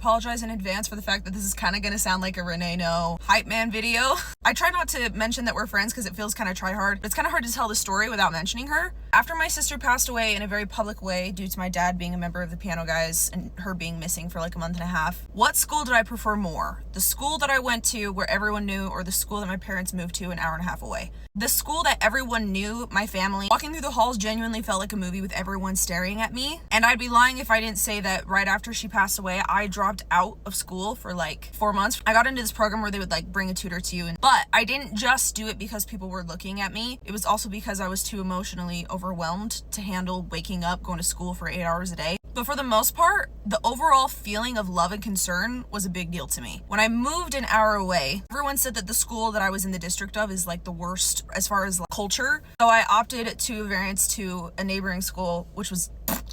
apologize in advance for the fact that this is kind of going to sound like a Renee No hype man video. I try not to mention that we're friends because it feels kind of try hard, but it's kind of hard to tell the story without mentioning her. After my sister passed away in a very public way due to my dad being a member of the Piano Guys and her being missing for like a month and a half, what school did I prefer more? The school that I went to where everyone knew, or the school that my parents moved to an hour and a half away? The school that everyone knew, my family. Walking through the halls genuinely felt like a movie with everyone staring at me. And I'd be lying if I didn't say that right after she passed away, I dropped out of school for like 4 months. I got into this program where they would like bring a tutor to you. But I didn't just do it because people were looking at me. It was also because I was too emotionally overwhelmed to handle waking up, going to school for 8 hours a day. But for the most part, the overall feeling of love and concern was a big deal to me. When I moved an hour away, everyone said that the school that I was in the district of is like the worst as far as like, culture. So I opted to a variance to a neighboring school, which was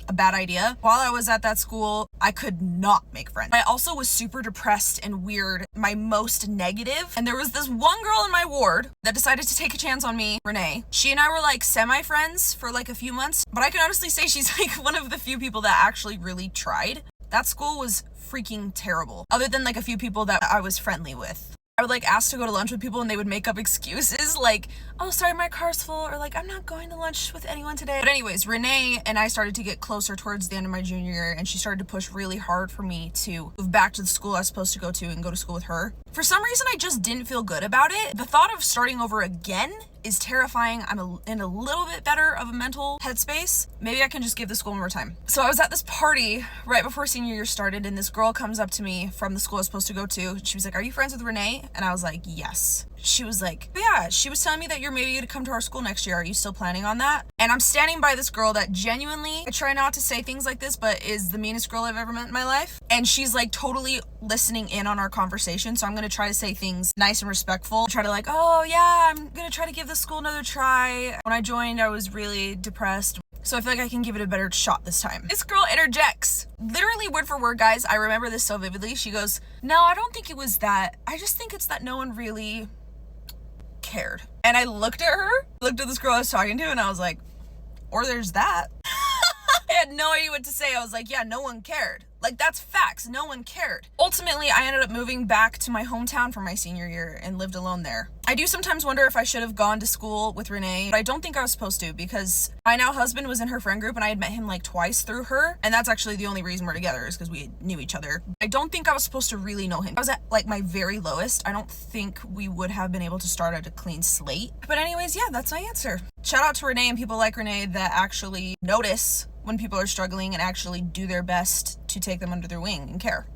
a bad idea. While I was at that school, I could not make friends. I also was super depressed and weird, my most negative. And there was this one girl in my ward that decided to take a chance on me, Renee. She and I were like semi-friends for like a few months, but I can honestly say she's like one of the few people that actually really tried. That school was freaking terrible, other than like a few people that I was friendly with. I would like ask to go to lunch with people and they would make up excuses like, oh, sorry, my car's full, or like, I'm not going to lunch with anyone today. But anyways, Renee and I started to get closer towards the end of my junior year, and she started to push really hard for me to move back to the school I was supposed to go to and go to school with her. For some reason, I just didn't feel good about it. The thought of starting over again is terrifying. I'm in a little bit better of a mental headspace. Maybe I can just give the school one more time. So I was at this party right before senior year started, and this girl comes up to me from the school I was supposed to go to. She was like, are you friends with Renee? And I was like, yes. She was like, yeah, she was telling me that you're maybe going to come to our school next year. Are you still planning on that? And I'm standing by this girl that genuinely, I try not to say things like this, but is the meanest girl I've ever met in my life. And she's like totally listening in on our conversation. So I'm going to try to say things nice and respectful. Try to like, oh yeah, I'm going to try to give this school another try. When I joined, I was really depressed. So I feel like I can give it a better shot this time. This girl interjects, literally word for word, guys. I remember this so vividly. She goes, no, I don't think it was that. I just think it's that no one really cared. And I looked at her, looked at this girl I was talking to, and I was like, or there's that. I had no idea what to say. I was like, yeah, no one cared. Like, that's facts. No one cared. Ultimately, I ended up moving back to my hometown for my senior year and lived alone there. I do sometimes wonder if I should have gone to school with Renee, but I don't think I was supposed to, because my now husband was in her friend group and I had met him like twice through her. And that's actually the only reason we're together, is because we knew each other. I don't think I was supposed to really know him. I was at like my very lowest. I don't think we would have been able to start at a clean slate. But anyways, yeah, that's my answer. Shout out to Renee and people like Renee that actually notice when people are struggling and actually do their best to take them under their wing and care.